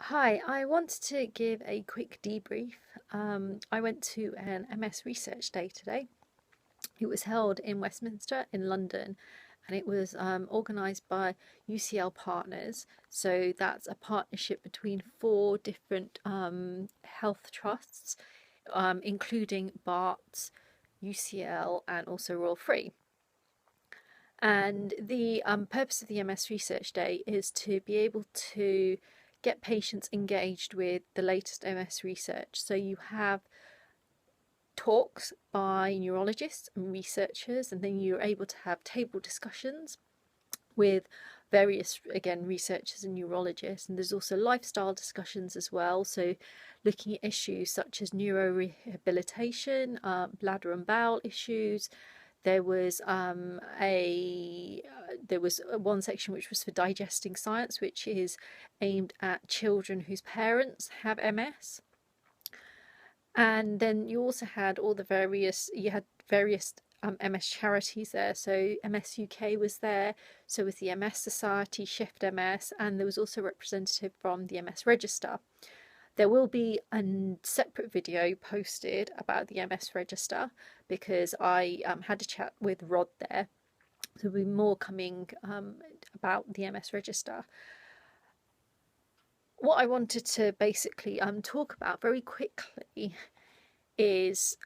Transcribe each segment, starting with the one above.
Hi, I wanted to give a quick debrief. I went to an MS Research Day today. It was held in Westminster in London, and it was organised by UCLPartners. So that's a partnership between four different health trusts, including Barts, UCL, and also Royal Free. And the purpose of the MS Research Day is to be able to get patients engaged with the latest MS research. So you have talks by neurologists and researchers, and then you're able to have table discussions with various, again, researchers and neurologists. And there's also lifestyle discussions as well. So looking at issues such as neurorehabilitation, bladder and bowel issues. There was one section which was for digesting science, which is aimed at children whose parents have MS. And then you also had various MS charities there. So MS UK was there, so was the MS Society, Shift MS, and there was also a representative from the MS Register. There will be a separate video posted about the MS Register because I had a chat with Rod there. So there'll be more coming about the MS Register. What I wanted to basically talk about very quickly is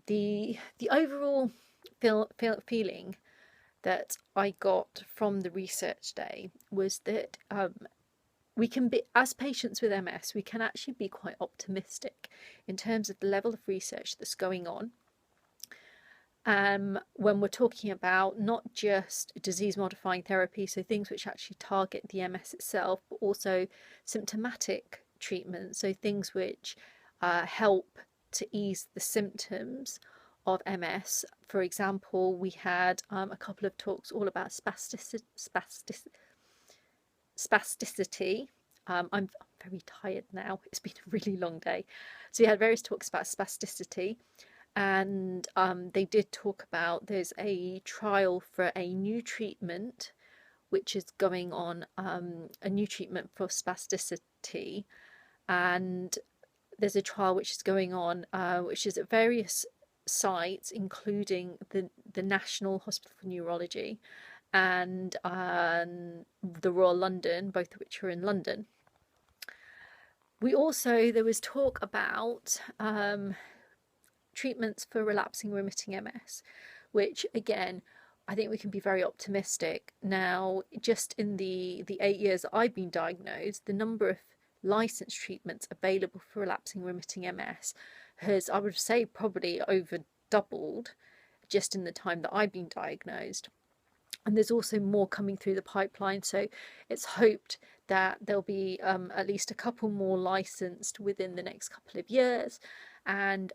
the overall feeling that I got from the research day was that we can be, as patients with MS, we can actually be quite optimistic in terms of the level of research that's going on. When we're talking about not just disease modifying therapy, so things which actually target the MS itself, but also symptomatic treatment, so things which help to ease the symptoms of MS. For example, we had a couple of talks all about spasticity. I'm very tired now. It's been a really long day. So we had various talks about spasticity, and they did talk about there's a trial for a new treatment which is going on, a new treatment for spasticity, and there's a trial which is going on, which is at various sites, including the National Hospital for Neurology and the Royal London, both of which are in London. There was talk about treatments for relapsing remitting MS, which again, I think we can be very optimistic. Now, just in the 8 years that I've been diagnosed, the number of licensed treatments available for relapsing remitting MS has, I would say, probably over doubled just in the time that I've been diagnosed. And there's also more coming through the pipeline, so it's hoped that there'll be at least a couple more licensed within the next couple of years, and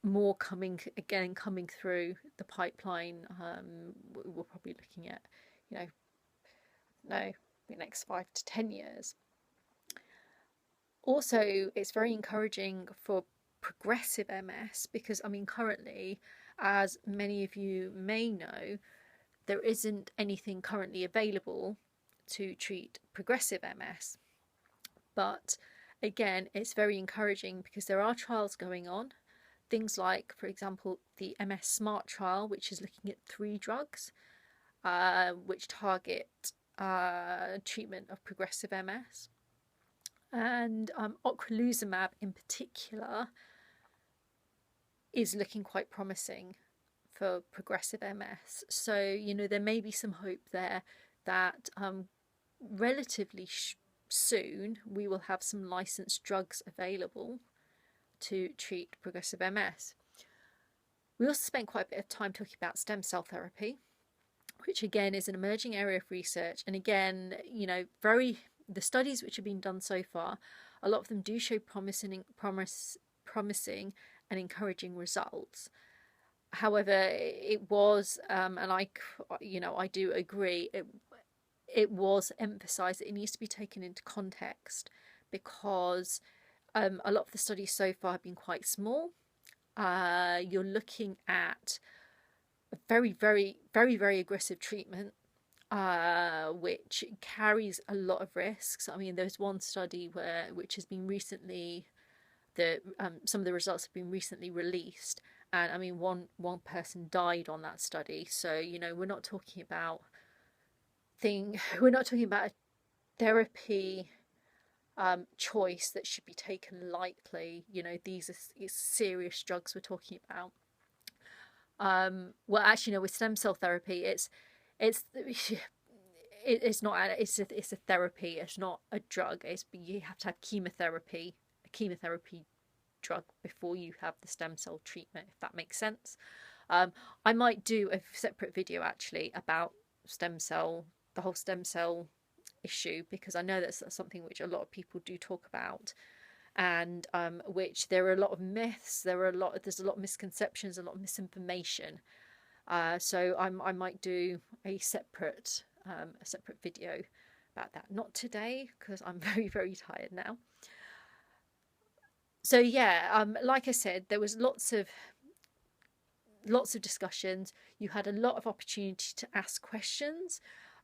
more coming through the pipeline. We're probably looking at, the next 5 to 10 years. Also, it's very encouraging for progressive MS because, currently, as many of you may know, there isn't anything currently available to treat progressive MS. But again, it's very encouraging because there are trials going on. Things like, for example, the MS SMART trial, which is looking at 3 drugs which target treatment of progressive MS. And ocrelizumab in particular is looking quite promising for progressive MS. So, there may be some hope there that relatively soon we will have some licensed drugs available to treat progressive MS. We also spent quite a bit of time talking about stem cell therapy, which again is an emerging area of research. And again, the studies which have been done so far, a lot of them do show promising and encouraging results. However, it was, and I do agree, it was emphasised that it needs to be taken into context because a lot of the studies so far have been quite small. You're looking at a very, very, very, very aggressive treatment which carries a lot of risks. I mean, there's one study which has been recently, some of the results have been recently released, and I mean, one person died on that study. So we're not talking about we're not talking about a therapy choice that should be taken lightly. These are serious drugs we're talking about. Well, actually, no, with stem cell therapy, it's it's not it's a therapy. It's not a drug. You have to have a chemotherapy drug before you have the stem cell treatment, if that makes sense. I might do a separate video actually about the whole stem cell issue, because I know that's something which a lot of people do talk about, and which there are a lot of myths, there's a lot of misconceptions, a lot of misinformation. So I might do a separate video about that. Not today, because I'm very, very tired now. So yeah, like I said, there was lots of discussions. You had a lot of opportunity to ask questions.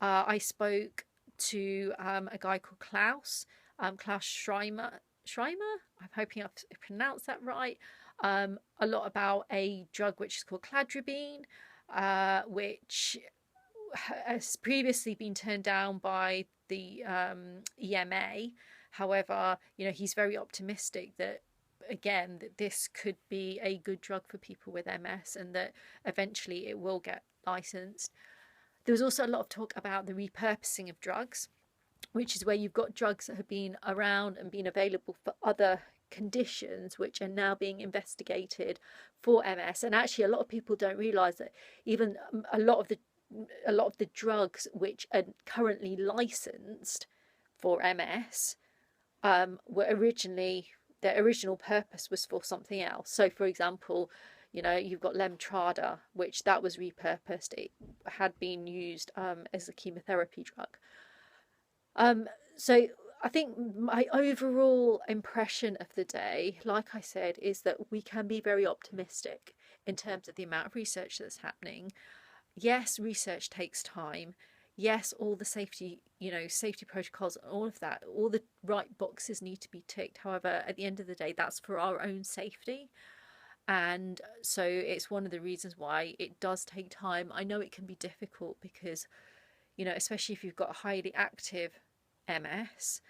I spoke to a guy called Klaus Schreimer. I'm hoping I've pronounced that right. A lot about a drug which is called cladribine, which has previously been turned down by the EMA. However, he's very optimistic that, again, that this could be a good drug for people with MS, and that eventually it will get licensed. There was also a lot of talk about the repurposing of drugs, which is where you've got drugs that have been around and been available for other conditions which are now being investigated for MS. And actually, a lot of people don't realize that even a lot of the drugs which are currently licensed for MS were originally, their original purpose was for something else. So, for example, you've got Lemtrada, which that was repurposed. It had been used as a chemotherapy drug. So I think my overall impression of the day, like I said, is that we can be very optimistic in terms of the amount of research that's happening. Yes, research takes time. Yes, all the safety protocols, all of that, all the right boxes need to be ticked. However, at the end of the day, that's for our own safety. And so it's one of the reasons why it does take time. I know it can be difficult because, especially if you've got a highly active MS,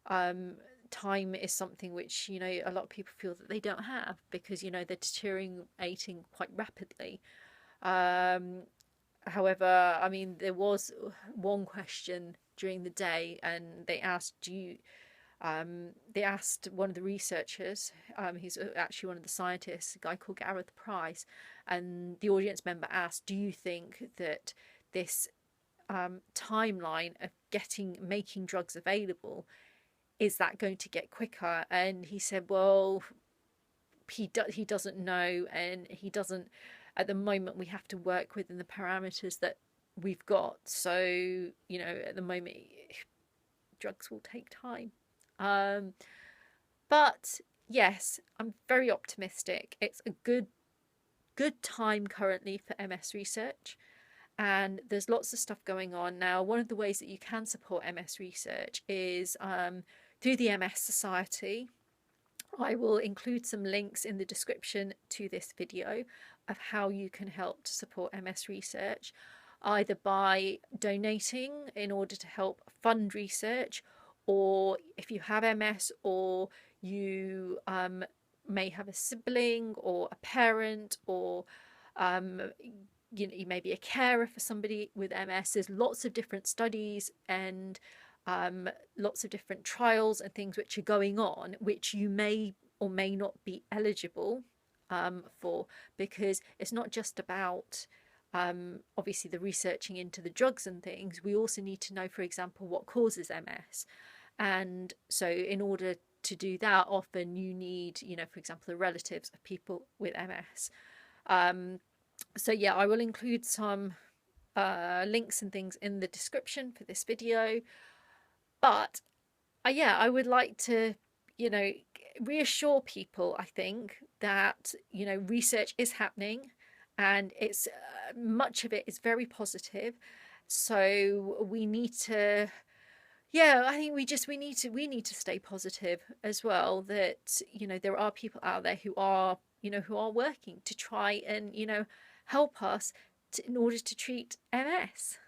time is something which, a lot of people feel that they don't have, because, they're deteriorating quite rapidly. However, I mean, there was one question during the day, and they asked one of the researchers, he's actually one of the scientists, a guy called Gareth Price, and the audience member asked, do you think that this timeline of making drugs available, is that going to get quicker? And he said, well, he doesn't know, and he doesn't, at the moment we have to work within the parameters that we've got. So at the moment drugs will take time. But yes, I'm very optimistic. It's a good time currently for MS research, and there's lots of stuff going on now. One of the ways that you can support MS research is through the MS Society. I will include some links in the description to this video of how you can help to support MS research, either by donating in order to help fund research, or if you have MS, or you may have a sibling or a parent, or you may be a carer for somebody with MS. There's lots of different studies and lots of different trials and things which are going on, which you may or may not be eligible for, because it's not just about obviously the researching into the drugs and things. We also need to know, for example, what causes MS. And so in order to do that, often you need, for example, the relatives of people with MS. So yeah, I will include some links and things in the description for this video. But I would like to, reassure people, I think, that, research is happening, and it's much of it is very positive. So we need to, yeah, I think we need to stay positive as well, that, there are people out there who are, who are working to try and, help us in order to treat MS.